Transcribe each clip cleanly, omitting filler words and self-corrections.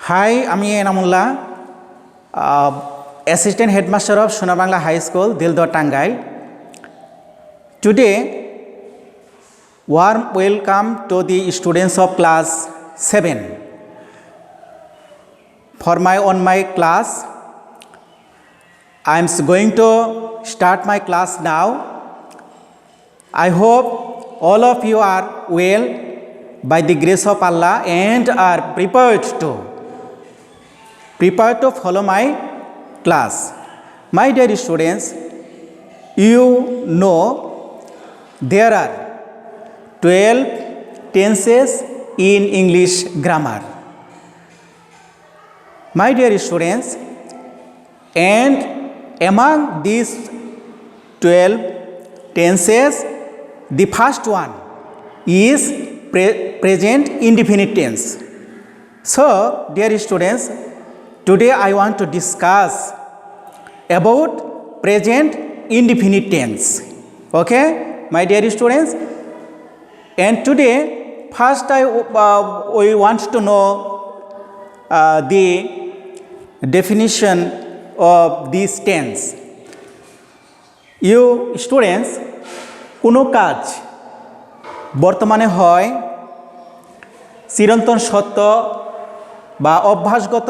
Hi, আমি Enamullah, Assistant Headmaster of Sonabangla High School, Dildor, Tangail. Today, warm welcome to the students of class 7. For my class, I am going to start my class now. I hope all of you are well by the grace of Allah and are prepared to follow my class. My dear students, you know there are 12 tenses in English grammar. My dear students, and among these 12 tenses, the first one is present indefinite tense. So, dear students, today I want to discuss about present indefinite tense. Okay, my dear students, and today first we want to know the definition of this tense. You students, কোনো কাজ বর্তমানে হয় চিরন্তন সত্য বা অভ্যাসগত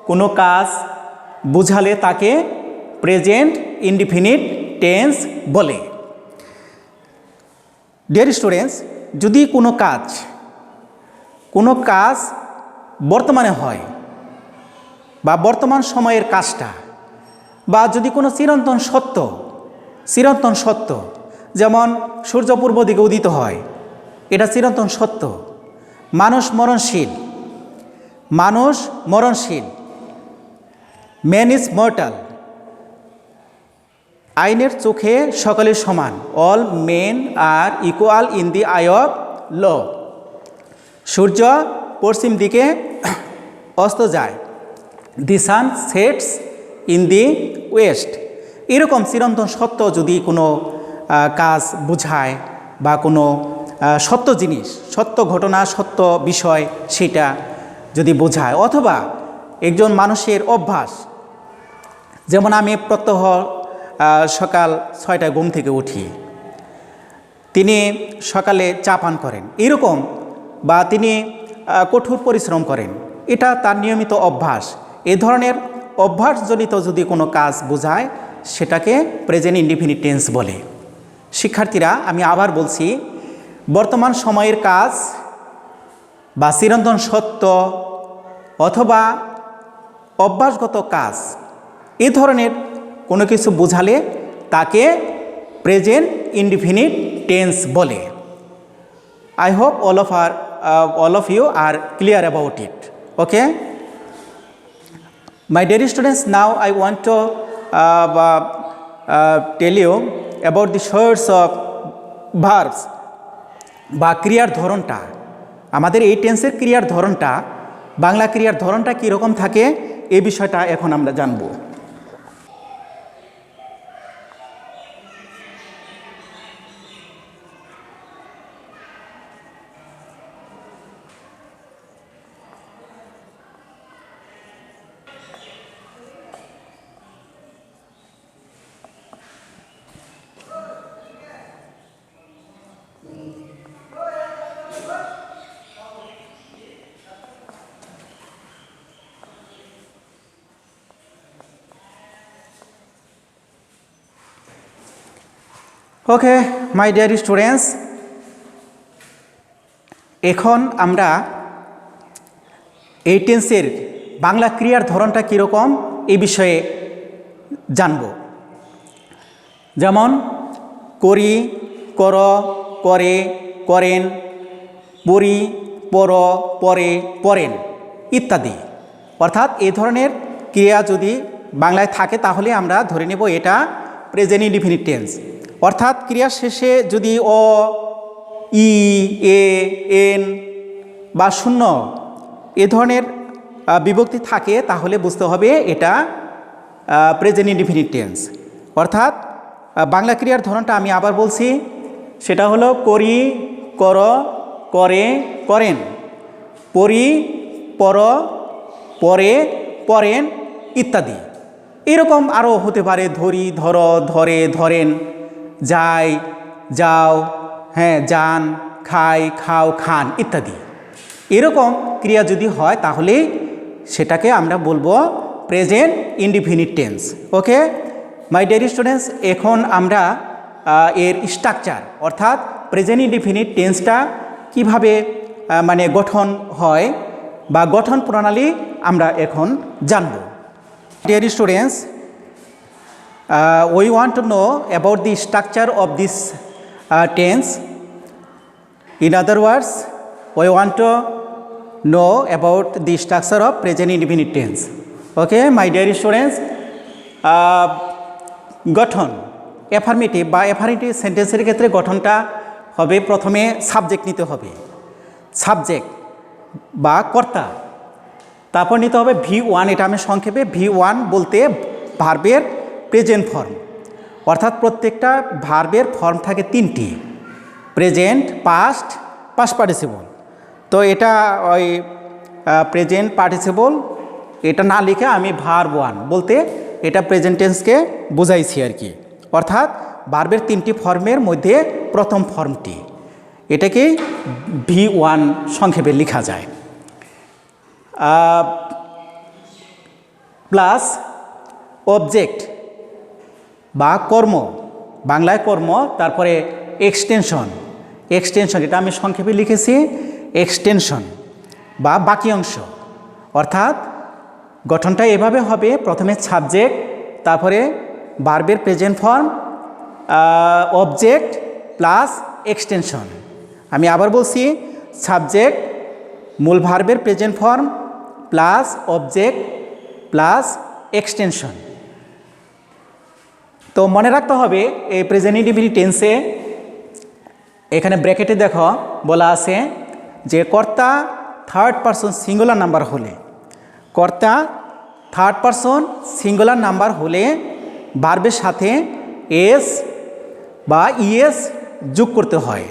কোনো কাজ বুঝালে তাকে প্রেজেন্ট ইনডিফিনিট টেন্স বলে। ডিয়ার স্টুডেন্টস, যদি কোনো কাজ বর্তমানে হয় বা বর্তমান সময়ের কাজটা, বা যদি কোনো চিরন্তন সত্য যেমন সূর্য পূর্ব দিকে উদিত হয়, এটা চিরন্তন সত্য। মানুষ মরণশীল, ম্যান ইজ মর্টাল, আইনের চোখে সকলে সমান, all men are equal in the eye of law. সূর্য পশ্চিম দিকে অস্ত যায়, the sun sets in the west. এরকম চিরন্তন সত্য যদি কোনো কাজ বুঝায় বা কোনো সত্য জিনিস, সত্য ঘটনা, সত্য বিষয় সেটা যদি বোঝায়, অথবা একজন মানুষের অভ্যাস, যেমন আমি প্রত্যহ সকাল 6টায় ঘুম থেকে উঠি, তিনি সকালে চা পান করেন, এরকম, বা তিনি কঠোর পরিশ্রম করেন, এটা তার নিয়মিত অভ্যাস। এই ধরনের অভ্যাসজনিত যদি কোনো কাজ বোঝায় সেটাকে প্রেজেন্ট ইনডিফিনিট টেন্স বলে। শিক্ষার্থীরা, আমি আবার বলছি, বর্তমান সময়ের কাজ বা চিরন্তন সত্য অথবা অভ্যাসগত কাজ, এই ধরনের কোনো কিছু বোঝালে তাকে প্রেজেন্ট ইনডিফিনিট টেন্স বলে। I hope all of you are clear about it. Okay? My dear students, now I want to tell you about the sorts of verbs বা ক্রিয়ার ধরনটা। আমাদের এই টেন্সের ক্রিয়ার ধরনটা, বাংলা ক্রিয়ার ধরনটা কীরকম থাকে, এই বিষয়টা এখন আমরা জানব। ওকে, মাই ডিয়ার স্টুডেন্টস, এখন আমরা এই টেন্সের বাংলা ক্রিয়ার ধরনটা কীরকম এই বিষয়ে জানব। যেমন করি, কর, করে, করেন, পড়ি, পর, পরে, পড়েন ইত্যাদি। অর্থাৎ এই ধরনের ক্রিয়া যদি বাংলায় থাকে তাহলে আমরা ধরে নেব এটা প্রেজেন্ট ইনডিফিনিট টেন্স। অর্থাৎ ক্রিয়ার শেষে যদি অ, ই, এ, এন বা শূন্য এ ধরনের বিভক্তি থাকে তাহলে বুঝতে হবে এটা প্রেজেন্ট ইনডিফিনিট টেন্স। অর্থাৎ বাংলা ক্রিয়ার ধরনটা আমি আবার বলছি, সেটা হলো করি, কর, করে, করেন, পড়ি, পড়, পরে, পরেন ইত্যাদি। এরকম আরও হতে পারে ধরি, ধরো, ধরে, ধরেন, যাই, যাও, হ্যাঁ, যান, খাই, খাও, খান ইত্যাদি। এরকম ক্রিয়া যদি হয় তাহলে সেটাকে আমরা বলবো present indefinite tense. Okay my dear students, এখন আমরা এর স্ট্রাকচার অর্থাৎ প্রেজেন্ট ইনডিফিনিট টেন্সটা কীভাবে মানে গঠন হয় বা গঠন প্রণালী আমরা এখন জানব। Dear students, we want to know about the structure of this tense. In other words, we want to know about the structure of present indefinite tense. Okay, my dear students, গঠন অ্যাফার্মেটিভ বা affirmative সেন্টেন্সের ক্ষেত্রে গঠনটা হবে প্রথমে subject নিতে হবে, subject বা কর্তা, তারপর নিতে হবে V1, এটা আমি সংক্ষেপে V1 বলতে ভার্বের প্রেজেন্ট ফর্ম, অর্থাৎ প্রত্যেকটা ভার্বের ফর্ম থাকে তিনটি, প্রেজেন্ট, পাস্ট, পাস্ট পার্টিসিপল। তো এটা ওই প্রেজেন্ট পার্টিসিপল এটা না লিখে আমি ভার্ব 1 বলতে এটা প্রেজেন্ট টেন্সকে বোঝাইছি আর কি, অর্থাৎ ভার্বের তিনটি ফর্মের মধ্যে প্রথম ফর্মটি, এটাকে V1 সংক্ষেপে লেখা যায়। প্লাস অবজেক্ট বা কর্ম, বাংলায় কর্ম, তারপরে এক্সটেনশন, এক্সটেনশন এটা আমি সংক্ষেপে লিখেছি এক্সটেনশন বা বাকি অংশ, অর্থাৎ গঠনটা এভাবে হবে প্রথমে সাবজেক্ট, তারপরে ভার্বের present form, object plus extension. আমি আবার বলছি সাবজেক্ট, মূল ভার্বের present form plus object plus extension. তো মনে রাখতে হবে এই প্রেজেন্ট ইনডিফিনিট টেন্সে এখানে ব্র্যাকেটে দেখো বলা আছে যে কর্তা থার্ড পারসন সিঙ্গুলার নাম্বার হলে, কর্তা থার্ড পারসন সিঙ্গুলার নাম্বার হলে ভার্বের সাথে এস বা ইএস যোগ করতে হয়।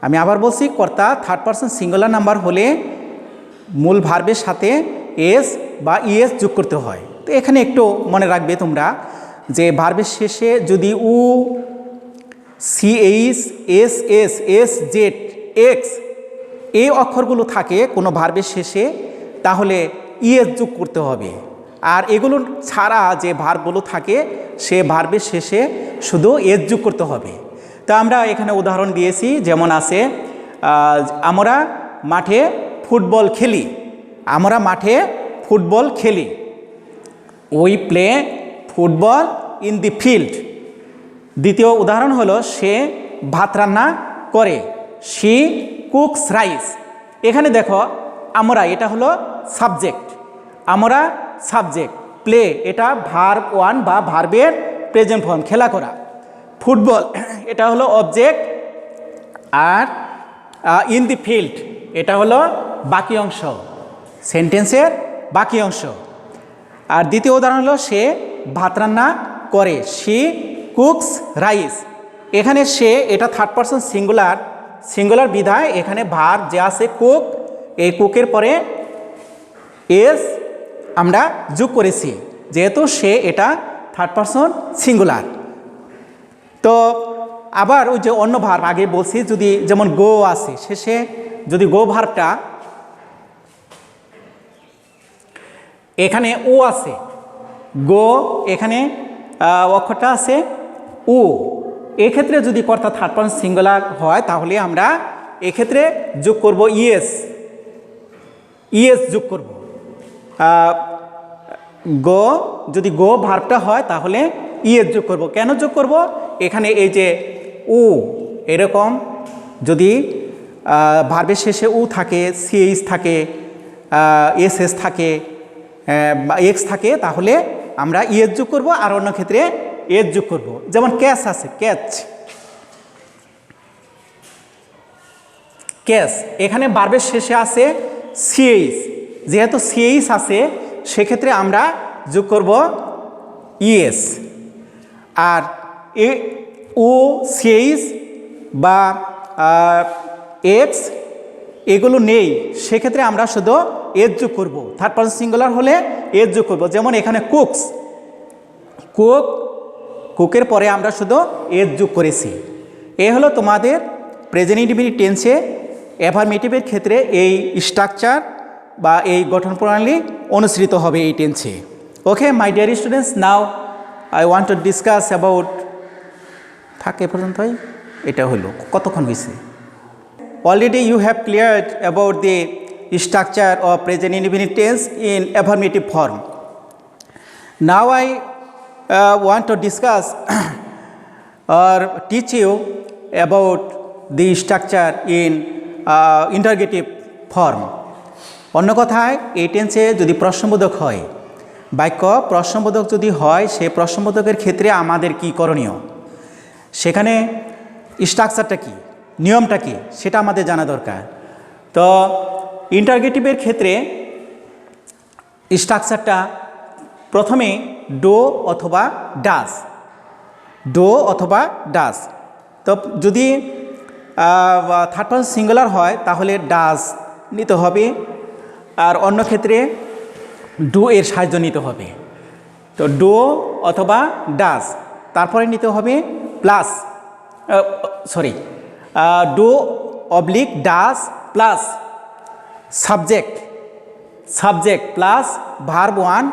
আমি আবার বলছি কর্তা থার্ড পারসন সিঙ্গুলার নাম্বার হলে মূল ভার্বের সাথে এস বা ইএস যোগ করতে হয়। তো এখানে একটু মনে রাখবে তোমরা যে ভার্বের শেষে যদি O, C H, S S, S Z, X এই অক্ষরগুলো থাকে কোনো ভার্বের শেষে তাহলে ইএস যোগ করতে হবে, আর এগুলো ছাড়া যে ভার্বগুলো থাকে সে ভার্বের শেষে শুধু এস যোগ করতে হবে। তো আমরা এখানে উদাহরণ দিয়েছি, যেমন আছে আমরা মাঠে ফুটবল খেলি, আমরা মাঠে ফুটবল খেলি, we play football in the field. দ্বিতীয় উদাহরণ হলো সে ভাত রান্না করে, শি কুকস রাইস। এখানে দেখো আমরা এটা হলো সাবজেক্ট, আমরা সাবজেক্ট, প্লে এটা ভার্ব 1 বা ভার্বের প্রেজেন্ট ফর্ম খেলা করা, ফুটবল এটা হলো অবজেক্ট, আর ইন দি ফিল্ড এটা হলো বাকি অংশ, সেন্টেন্সের বাকি অংশ। আর দ্বিতীয় উদাহরণ হলো সে ভাত রান্না করে, শি কুকস রাইস। এখানে সে এটা থার্ড পারসন সিঙ্গুলার, সিঙ্গুলার বিধায় এখানে ভার্ব যে আছে কুক, এই কুকের পরে এস আমরা যোগ করেছি যেহেতু সে এটা থার্ড পারসন সিঙ্গুলার। তো আবার ওই যে অন্য ভার্ব আগে বলছি, যদি যেমন গো আছে শেষে, যদি গো ভার্বটা এখানে ও আছে, গো এখানে অক্ষরটা আছে ও, এক্ষেত্রে যদি কর্তা থার্ড পারসন সিঙ্গুলার হয় তাহলে আমরা এক্ষেত্রে যোগ করব ইএস, ইএস যোগ করব। গো যদি গো ভার্বটা হয় তাহলে ইএস যোগ করব। কেন যোগ করব? এখানে এই যে উ এরকম যদি ভার্বের শেষে উ থাকে, সিএইচ থাকে, এস এস থাকে, এক্স থাকে, তাহলে আমরা ইএস যোগ করব, আর অন্য ক্ষেত্রে এস যোগ করব। যেমন ক্যাচ আছে, ক্যাচ, ক্যাচ এখানে ভার্বের শেষে আছে সিএইচ, যেহেতু সিএইচ আছে সেক্ষেত্রে আমরা যোগ করব ইএস। আর ও, সিএইচ বা এক্স এগুলো নেই, সেক্ষেত্রে আমরা শুধু এস যোগ করব, থার্ড পারসন সিঙ্গুলার হলে এস যোগ করব। যেমন এখানে কুকস, কুকের পরে আমরা শুধু এস যোগ করেছি। এ হলো তোমাদের প্রেজেন্ট ইনডিফিনিট টেন্সে অ্যাফার্মেটিভের ক্ষেত্রে এই স্ট্রাকচার বা এই গঠন প্রণালী অনুসৃত হবে এই টেন্সে। Okay my dear students, now I want to discuss about, থাকে পর্যন্তই, এটা হলো কতক্ষণ হয়েছে। Already you have cleared about the structure of present indefinite tense in affirmative form. Now I want to discuss or teach you about the structure in interrogative form. অন্য কথায় এই টেন্সে যদি প্রশ্নবোধক হয়, বাক্য প্রশ্নবোধক যদি হয়, সেই প্রশ্নবোধকের ক্ষেত্রে আমাদের কি করণীয়, সেখানে স্ট্রাকচারটা কি, নিয়মটা কি, সেটা আমাদের জানা দরকার। তো ইন্টারগেটিভের ক্ষেত্রে স্ট্রাকচারটা প্রথমে ডো অথবা ডাজ, ডো অথবা ডাজ। তো যদি থার্ড পারসন সিঙ্গুলার হয় তাহলে ডাজ নিতে হবে, আর অন্য ক্ষেত্রে ডু এর সাহায্য নিতে হবে। তো ডো অথবা ডাজ, তারপরে নিতে হবে plus, do oblique does plus subject, subject plus verb one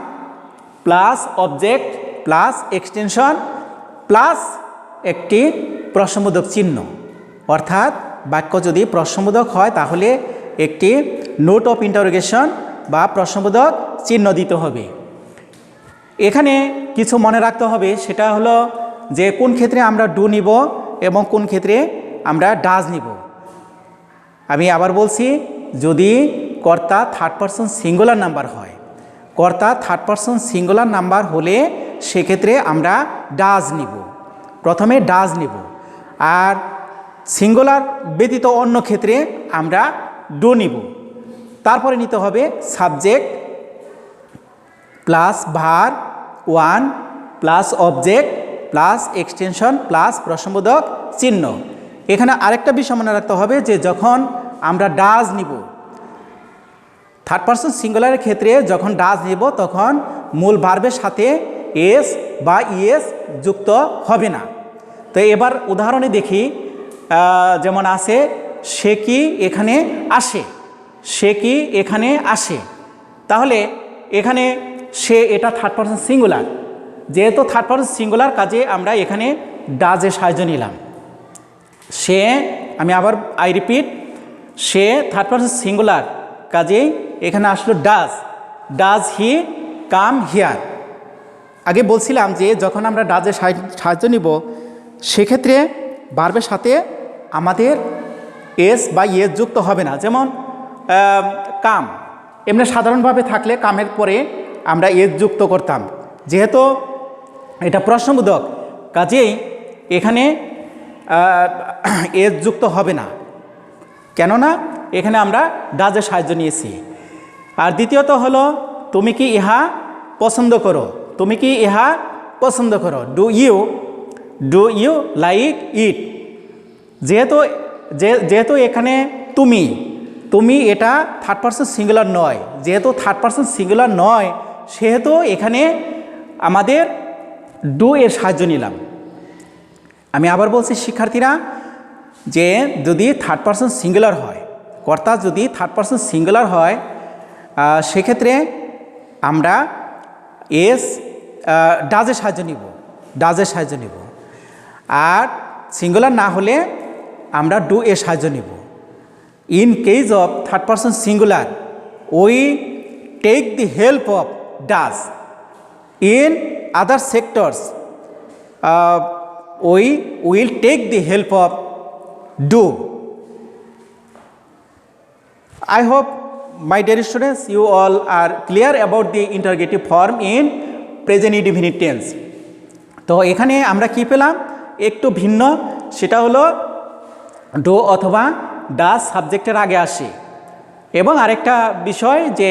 plus object plus extension plus একটি প্রশ্নবোধক চিহ্ন। অর্থাৎ বাক্য যদি প্রশ্নবোধক হয় তাহলে একটি নোট অফ ইন্টারোগেশন বা প্রশ্নবোধক চিহ্ন দিতে হবে। এখানে কিছু মনে রাখতে হবে, সেটা হলো যে কোন ক্ষেত্রে আমরা ডু নিব এবং কোন ক্ষেত্রে আমরা ডাজ নিব। আমি আবার বলছি, যদি কর্তা থার্ড পারসন সিঙ্গুলার নাম্বার হয়, কর্তা থার্ড পারসন সিঙ্গুলার নাম্বার হলে সেক্ষেত্রে আমরা ডাজ নিব, প্রথমে ডাজ নিব। আর সিঙ্গুলার ব্যতীত অন্য ক্ষেত্রে আমরা ডু নিব। তারপরে নিতে হবে subject plus verb one plus object plus extension plus প্রশ্নবোধক চিহ্ন। এখানে আরেকটা বিষয় মনে রাখতে হবে যে যখন আমরা ডাজ নিব, থার্ড পারসন সিঙ্গুলারের ক্ষেত্রে যখন ডাজ নিব তখন মূল ভার্বের সাথে এস বা ইএস যুক্ত হবে না। তো এবার উদাহরণে দেখি, যেমন আছে সে কি এখানে আসে, সে কি এখানে আসে। তাহলে এখানে সে, এটা থার্ড পারসন সিঙ্গুলার, যেহেতু থার্ড পারসন সিঙ্গুলার কাজে আমরা এখানে ডাজের সাহায্য নিলাম। সে, আমি আবার আই রিপিট, সে থার্ড পারসন সিঙ্গুলার কাজেই এখানে আসলো does, does he come here. আগে বলছিলাম যে যখন আমরা ডাজের সাহায্য নিব সেক্ষেত্রে ভার্বের সাথে আমাদের এস বা ইয়েস যুক্ত হবে না। যেমন কাম, এমনি সাধারণভাবে থাকলে কামের পরে আমরা এস যুক্ত করতাম, যেহেতু এটা প্রশ্নবোধক কাজেই এখানে এস যুক্ত হবে না, কেননা এখানে আমরা ডাজের সাহায্য নিয়েছি। আর দ্বিতীয়ত হলো তুমি কি ইহা পছন্দ করো, তুমি কি ইহা পছন্দ করো, ডু ইউ লাইক ইট। যেহেতু এখানে তুমি এটা থার্ড পারসন সিঙ্গুলার নয়, যেহেতু থার্ড পারসন সিঙ্গুলার নয় সেহেতু এখানে আমাদের ডু এর সাহায্য নিলাম। আমি আবার বলছি শিক্ষার্থীরা, যে যদি থার্ড পারসন সিঙ্গুলার হয়, কর্তা যদি থার্ড পারসন সিঙ্গুলার হয় সেক্ষেত্রে আমরা এস ডাজের সাহায্য নিব, ডাজের সাহায্য নিব। আর সিঙ্গুলার না হলে আমরা ডু এর সাহায্য নিব। In case of third person singular we take the help of does. In other sectors we will take the help of do. I hope, my dear students, you all are clear about the interrogative form in present indefinite tense. তো এখানে আমরা কি পেলাম, একটু ভিন্ন, সেটা হলো do অথবা ডাজ সাবজেক্টের আগে আসে, এবং আরেকটা বিষয় যে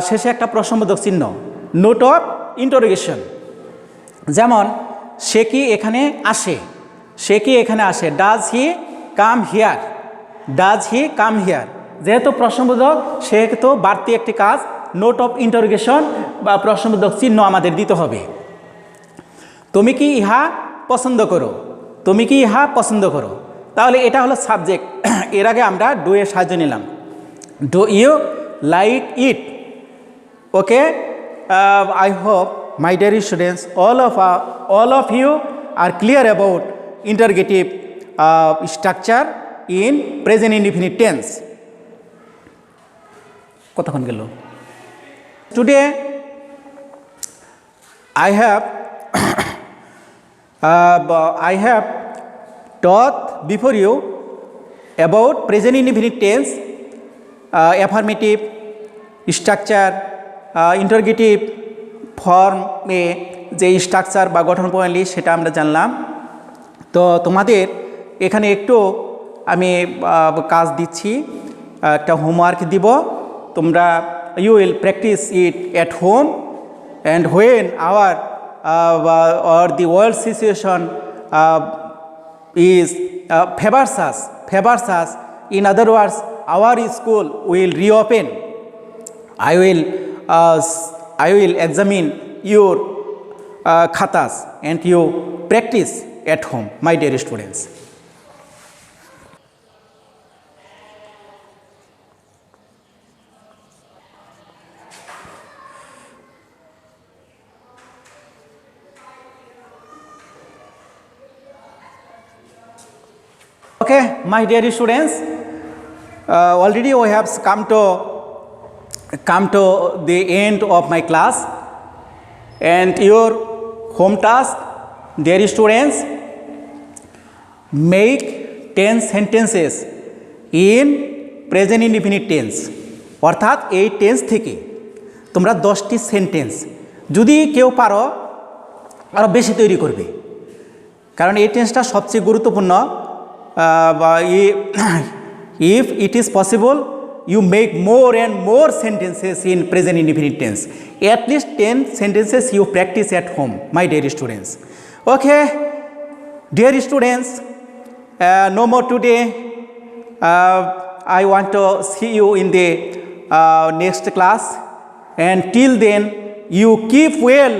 শেষে একটা প্রশ্নবোধক চিহ্ন, নোট অফ ইন্টারোগেশন। যেমন সে কি এখানে আসে, সে কি এখানে আসে, does he come here, does he come here. যেহেতু প্রশ্নবোধক সেহেতু বাড়তি একটি কাজ নোট অফ ইন্টারোগেশন বা প্রশ্নবোধক চিহ্ন আমাদের দিতে হবে। তুমি কি ইহা পছন্দ করো, তুমি কি ইহা পছন্দ করো, তাহলে এটা হলো সাবজেক্ট। এর আগে আমরা ডু এর সাহায্য নিলাম, do you like it. Okay, I hope my dear students all of you are clear about interrogative structure in present indefinite tense. কতক্ষণ গেল? Today I have taught before you about present indefinite tense, affirmative structure, interrogative ফর্মে যে structure বা গঠন প্রণালী সেটা আমরা জানলাম। তো তোমাদের এখানে একটু আমি কাজ দিচ্ছি, একটা হোমওয়ার্ক দিব। তোমরা you will practise it at home, and when our or the world situation is favors us, in other words our school will reopen, I will examine your khatas and you practice at home, my dear students. Okay, my dear students, already we have come to the end of my class, and your home task, dear students, make 10 sentences in present indefinite tense. অর্থাৎ এই tense থেকে তোমরা 10টি sentence, যদি কেউ পারো আরও বেশি তৈরি করবে, কারণ এই টেন্সটা সবচেয়ে গুরুত্বপূর্ণ। If it is possible, you make more and more sentences in present indefinite tense. At least 10 sentences you practice at home, my dear students. Okay, dear students, no more today. I want to see you in the next class, and till then you keep well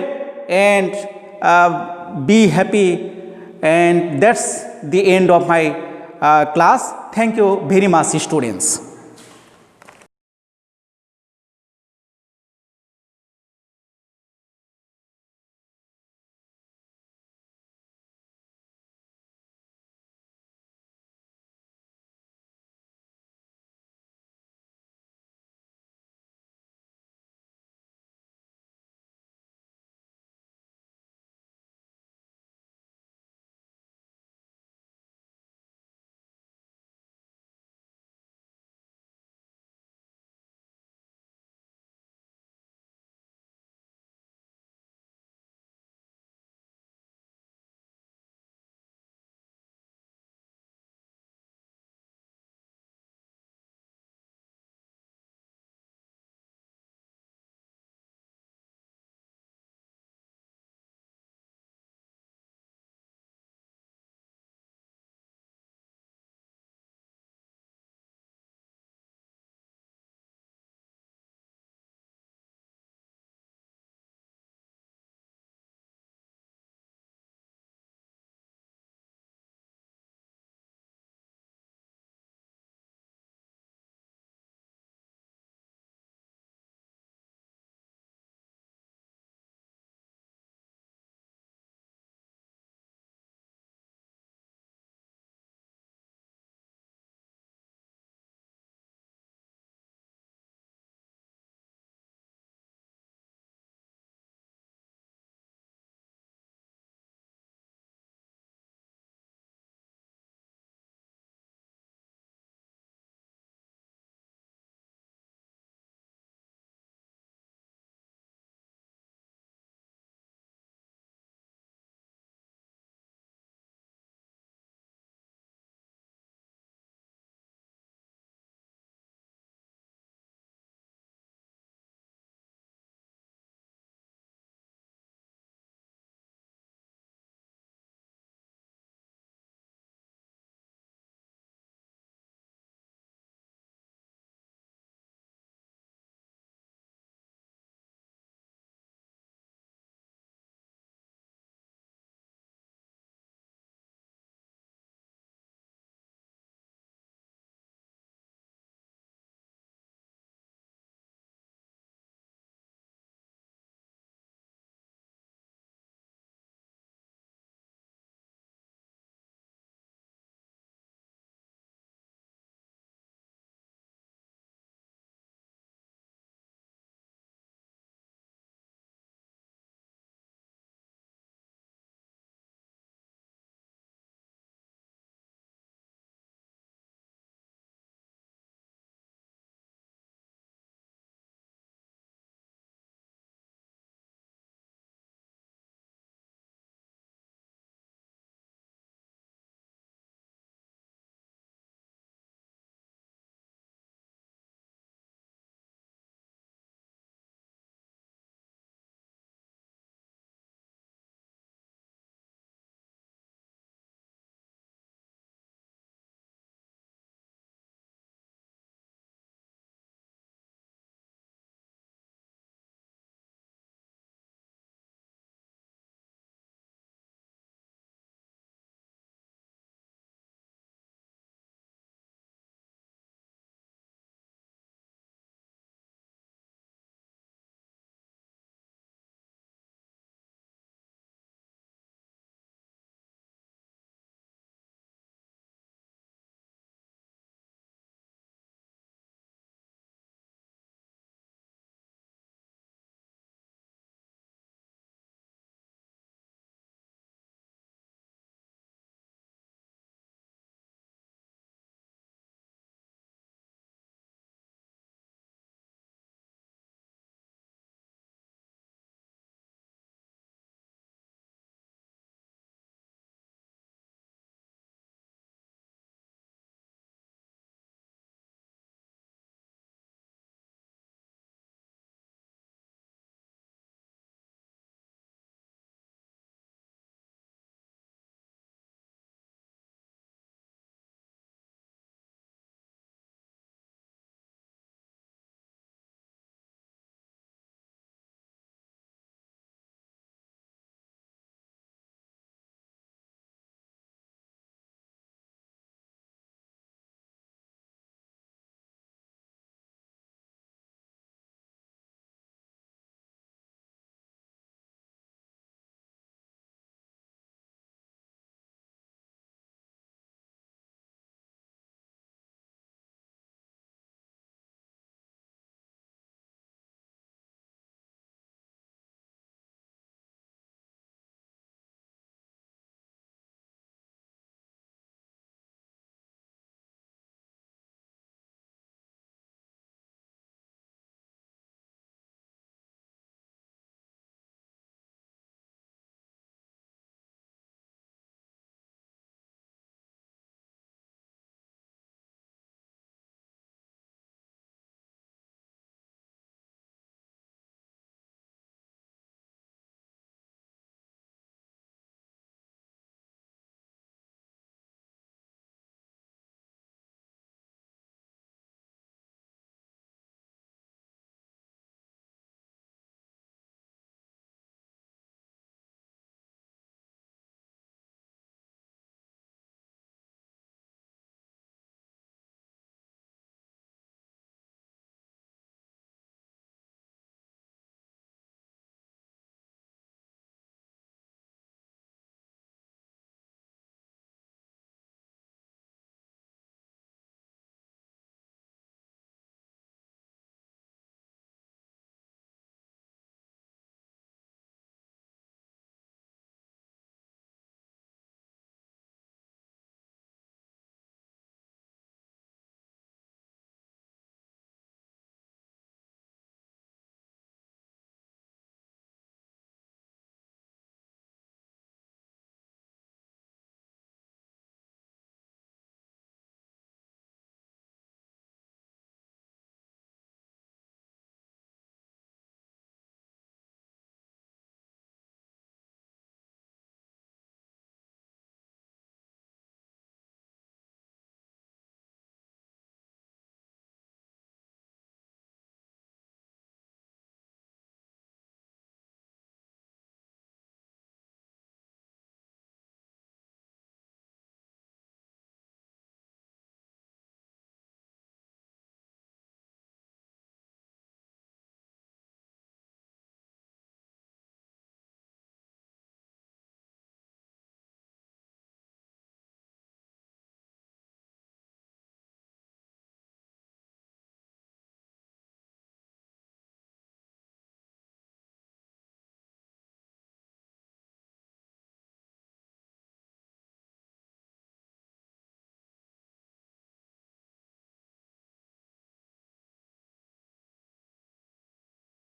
and be happy, and that's the end of my class. Thank you very much, students.